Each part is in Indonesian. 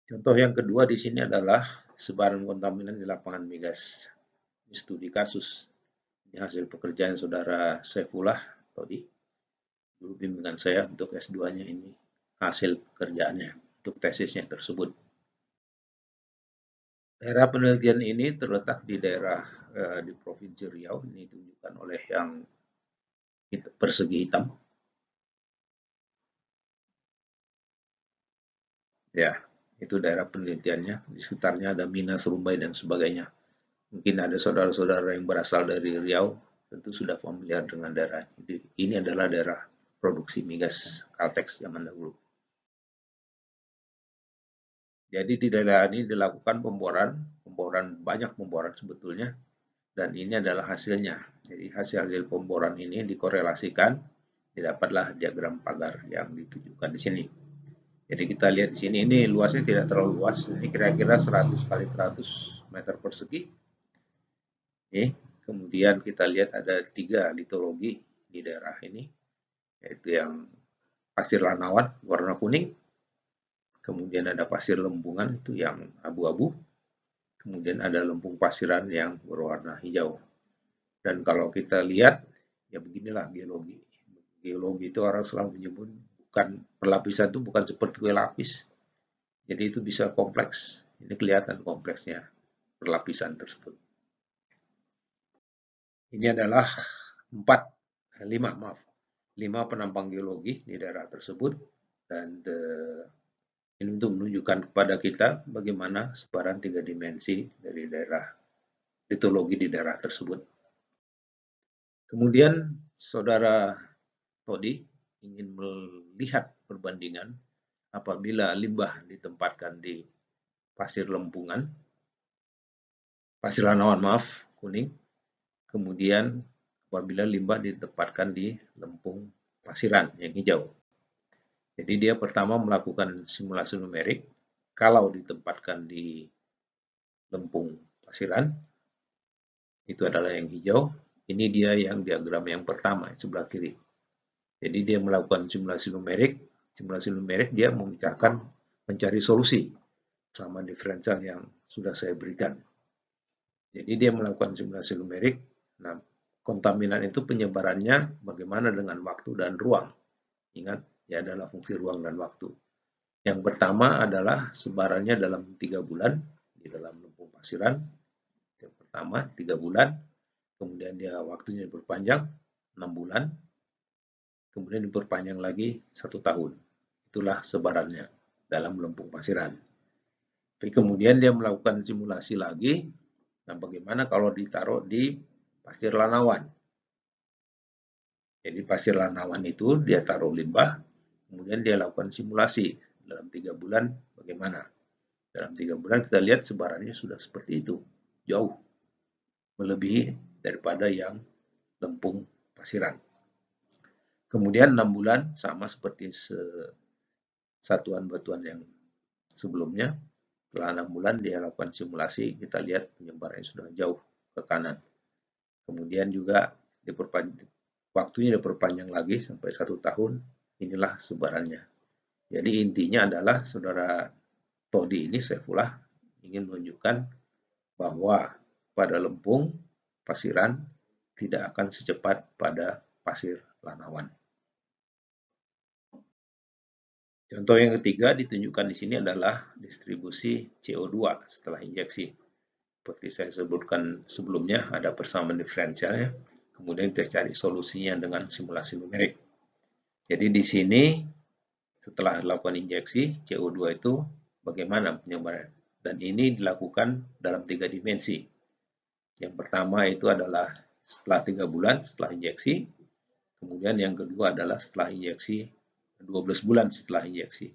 Contoh yang kedua di sini adalah sebaran kontaminan di lapangan migas. Ini studi kasus. Ini hasil pekerjaan saudara Saifullah tadi, guru bimbingan saya untuk S2-nya ini hasil pekerjaannya untuk tesisnya tersebut. Daerah penelitian ini terletak di daerah di Provinsi Riau, ini ditunjukkan oleh yang persegi hitam. Ya, itu daerah penelitiannya. Di sekitarnya ada Minas, Rumbai, dan sebagainya. Mungkin ada saudara-saudara yang berasal dari Riau, tentu sudah familiar dengan daerah. Jadi, ini adalah daerah produksi migas Caltex zaman dahulu. Jadi di daerah ini dilakukan pemboran banyak pemboran sebetulnya, dan ini adalah hasilnya. Jadi hasil pemboran ini dikorelasikan, didapatlah diagram pagar yang ditunjukkan di sini. Jadi kita lihat di sini, ini luasnya tidak terlalu luas, ini kira-kira 100 kali 100 meter persegi. Kemudian kita lihat ada 3 litologi di daerah ini, yaitu yang pasir lanawan warna kuning, kemudian ada pasir lembungan itu yang abu-abu, kemudian ada lempung pasiran yang berwarna hijau. Dan kalau kita lihat, ya beginilah geologi. Geologi itu orang selalu menyebut bukan perlapisan itu bukan seperti kue lapis. Jadi itu bisa kompleks. Ini kelihatan kompleksnya perlapisan tersebut. Ini adalah 5 penampang geologi di daerah tersebut, dan ini untuk menunjukkan kepada kita bagaimana sebaran 3 dimensi dari daerah litologi di daerah tersebut. Kemudian saudara Todi ingin melihat perbandingan apabila limbah ditempatkan di pasir lempungan, pasir lanawan kuning, kemudian apabila limbah ditempatkan di lempung pasiran yang hijau. Jadi dia pertama melakukan simulasi numerik, kalau ditempatkan di lempung pasiran, itu adalah yang hijau, ini dia yang diagram yang pertama, sebelah kiri. Jadi dia melakukan simulasi numerik dia memecahkan, mencari solusi sama diferensial yang sudah saya berikan. Jadi dia melakukan simulasi numerik. Nah, kontaminan itu penyebarannya bagaimana dengan waktu dan ruang. Ingat, ya adalah fungsi ruang dan waktu. Yang pertama adalah sebarannya dalam 3 bulan di dalam lempung pasiran. Yang pertama 3 bulan, kemudian dia waktunya diperpanjang 6 bulan, kemudian diperpanjang lagi 1 tahun. Itulah sebarannya dalam lempung pasiran. Tapi kemudian dia melakukan simulasi lagi. Nah, bagaimana kalau ditaruh di pasir lanawan? Jadi pasir lanawan itu dia taruh limbah, kemudian dia lakukan simulasi dalam 3 bulan bagaimana. Dalam 3 bulan kita lihat sebarannya sudah seperti itu, jauh melebihi daripada yang lempung pasiran. Kemudian 6 bulan sama seperti satuan batuan yang sebelumnya. Setelah 6 bulan dia lakukan simulasi, kita lihat penyebarannya sudah jauh ke kanan. Kemudian juga waktunya diperpanjang lagi sampai 1 tahun, inilah sebarannya. Jadi intinya adalah saudara Todi ini, Saifullah, ingin menunjukkan bahwa pada lempung pasiran tidak akan secepat pada pasir lanawan. Contoh yang ketiga ditunjukkan di sini adalah distribusi CO2 setelah injeksi. Seperti saya sebutkan sebelumnya, ada persamaan diferensialnya, kemudian kita cari solusinya dengan simulasi numerik. Jadi di sini setelah dilakukan injeksi, CO2 itu bagaimana penyebaran? Dan ini dilakukan dalam 3 dimensi. Yang pertama itu adalah setelah 3 bulan setelah injeksi, kemudian yang kedua adalah setelah injeksi 12 bulan setelah injeksi.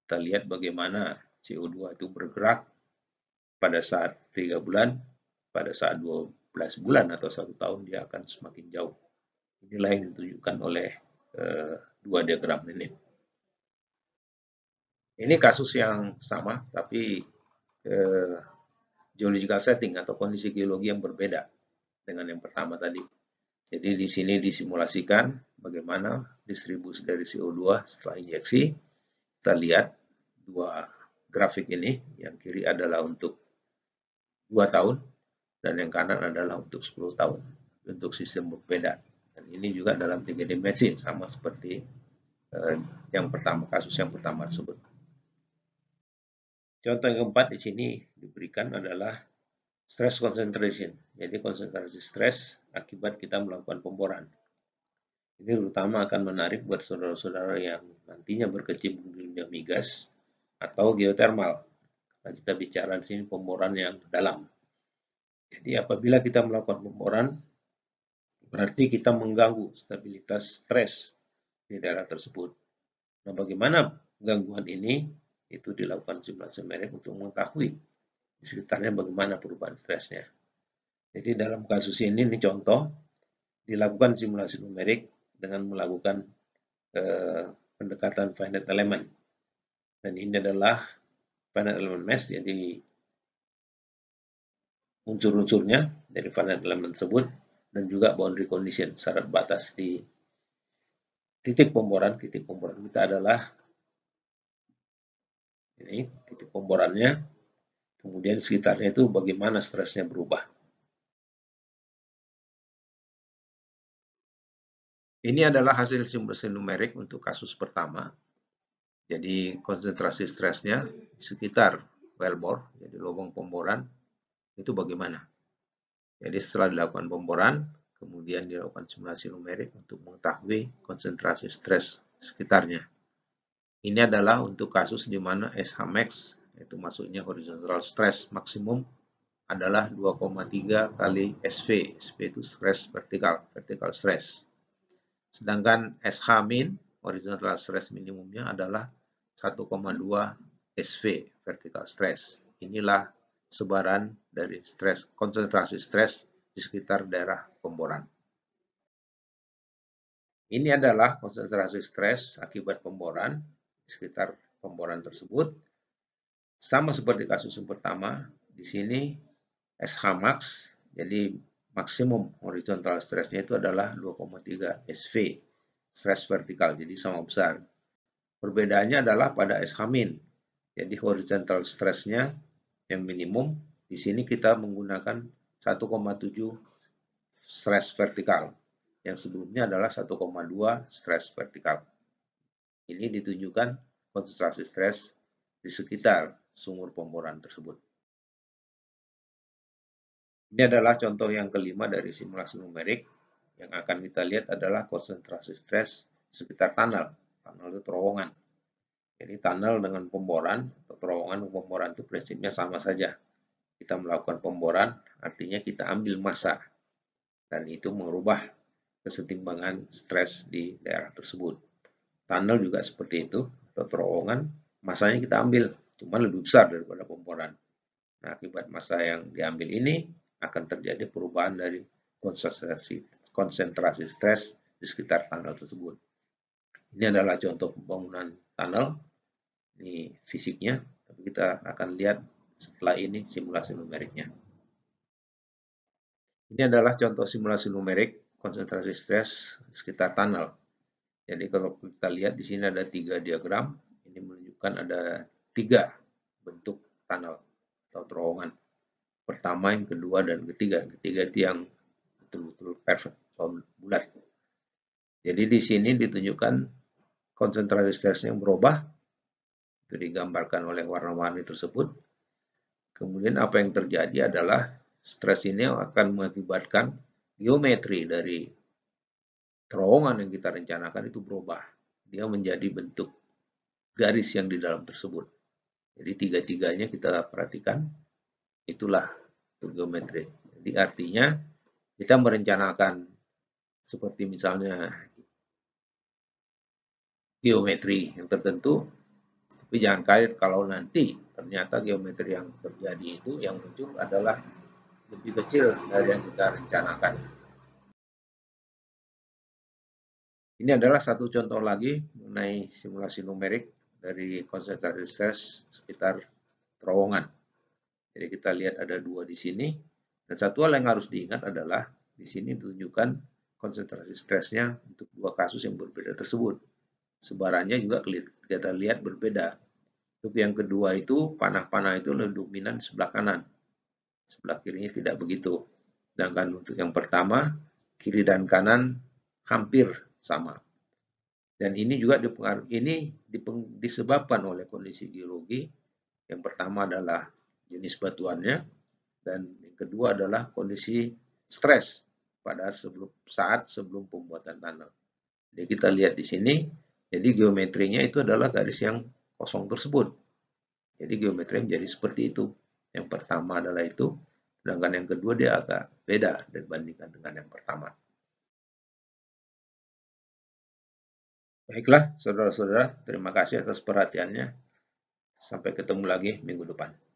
Kita lihat bagaimana CO2 itu bergerak pada saat 3 bulan, pada saat 12 bulan atau 1 tahun dia akan semakin jauh. Inilah yang ditunjukkan oleh dua diagram ini. Ini kasus yang sama, tapi geological setting atau kondisi geologi yang berbeda dengan yang pertama tadi. Jadi di sini disimulasikan bagaimana distribusi dari CO2 setelah injeksi. Kita lihat 2 grafik ini, yang kiri adalah untuk 2 tahun, dan yang kanan adalah untuk 10 tahun, untuk sistem berbeda. Dan ini juga dalam 3 dimensi, sama seperti yang pertama, kasus yang pertama tersebut. Contoh yang keempat di sini diberikan adalah stress concentration. Jadi konsentrasi stres akibat kita melakukan pemboran. Ini terutama akan menarik buat saudara-saudara yang nantinya berkecimpung di dunia migas atau geotermal. Nah, kita bicara di sini pemboran yang dalam. Jadi apabila kita melakukan pemboran, berarti kita mengganggu stabilitas stres di daerah tersebut. Nah, bagaimana gangguan ini? Itu dilakukan simulasi numerik untuk mengetahui di sekitarnya bagaimana perubahan stresnya. Jadi dalam kasus ini contoh, dilakukan simulasi numerik dengan melakukan pendekatan finite element. Dan ini adalah finite element mesh, jadi unsur-unsurnya dari finite element tersebut, dan juga boundary condition, syarat batas di titik pemboran. Titik pemboran kita adalah ini, titik pemborannya, kemudian sekitarnya itu bagaimana stresnya berubah. Ini adalah hasil simulasi numerik untuk kasus pertama. Jadi konsentrasi stresnya sekitar wellbore, jadi lubang pemboran, itu bagaimana. Jadi setelah dilakukan pemboran, kemudian dilakukan simulasi numerik untuk mengetahui konsentrasi stres sekitarnya. Ini adalah untuk kasus di mana SH max, itu maksudnya horizontal stress maksimum, adalah 2,3 kali SV. SV itu stress vertikal, vertical stress. Sedangkan SH min, horizontal stress minimumnya adalah 1,2 SV, vertical stress. Inilah sebaran dari stres, konsentrasi stres di sekitar daerah pemboran. Ini adalah konsentrasi stres akibat pemboran di sekitar pemboran tersebut. Sama seperti kasus yang pertama, di sini SH max, jadi maksimum horizontal stressnya itu adalah 2,3 SV, stress vertikal, jadi sama besar. Perbedaannya adalah pada SH min, jadi horizontal stressnya yang minimum, di sini kita menggunakan 1,7 stress vertikal, yang sebelumnya adalah 1,2 stress vertikal. Ini ditunjukkan konsentrasi stres di sekitar sumur pemboran tersebut. Ini adalah contoh yang kelima dari simulasi numerik. Yang akan kita lihat adalah konsentrasi stres sekitar tunnel. Tunnel itu terowongan. Jadi tunnel dengan pemboran atau terowongan pemboran itu prinsipnya sama saja. Kita melakukan pemboran, artinya kita ambil massa. Dan itu mengubah kesetimbangan stres di daerah tersebut. Tunnel juga seperti itu, atau terowongan, massanya kita ambil, cuma lebih besar daripada pemboran. Nah, akibat massa yang diambil ini, akan terjadi perubahan dari konsentrasi stres di sekitar tunnel tersebut. Ini adalah contoh pembangunan tunnel, ini fisiknya, tapi kita akan lihat setelah ini simulasi numeriknya. Ini adalah contoh simulasi numerik konsentrasi stres di sekitar tunnel. Jadi kalau kita lihat di sini ada 3 diagram, ini menunjukkan ada 3 bentuk tunnel atau terowongan. Pertama, yang kedua, dan ketiga. Ketiga itu yang betul-betul perfect atau bulat. Jadi di sini ditunjukkan konsentrasi stresnya berubah, itu digambarkan oleh warna-warni tersebut. Kemudian apa yang terjadi adalah stres ini akan mengakibatkan geometri dari terowongan yang kita rencanakan itu berubah. Dia menjadi bentuk garis yang di dalam tersebut. Jadi tiga-tiganya kita perhatikan, itulah geometri. Jadi artinya kita merencanakan seperti misalnya geometri yang tertentu, tapi jangan kaget kalau nanti ternyata geometri yang terjadi itu yang muncul adalah lebih kecil dari yang kita rencanakan. Ini adalah satu contoh lagi mengenai simulasi numerik dari konsentrasi stres sekitar terowongan. Jadi kita lihat ada 2 di sini. Dan satu hal yang harus diingat adalah di sini ditunjukkan konsentrasi stresnya untuk 2 kasus yang berbeda tersebut. Sebarannya juga kita lihat berbeda. Untuk yang kedua itu, panah-panah itu lebih dominan sebelah kanan. Sebelah kirinya tidak begitu. Sedangkan untuk yang pertama, kiri dan kanan hampir sama. Dan ini juga disebabkan oleh kondisi geologi. Yang pertama adalah jenis batuannya, dan yang kedua adalah kondisi stres pada saat sebelum pembuatan tanah. Jadi kita lihat di sini, jadi geometrinya itu adalah garis yang kosong tersebut. Jadi geometri menjadi seperti itu. Yang pertama adalah itu, sedangkan yang kedua dia agak beda dibandingkan dengan yang pertama. Baiklah, saudara-saudara, terima kasih atas perhatiannya. Sampai ketemu lagi minggu depan.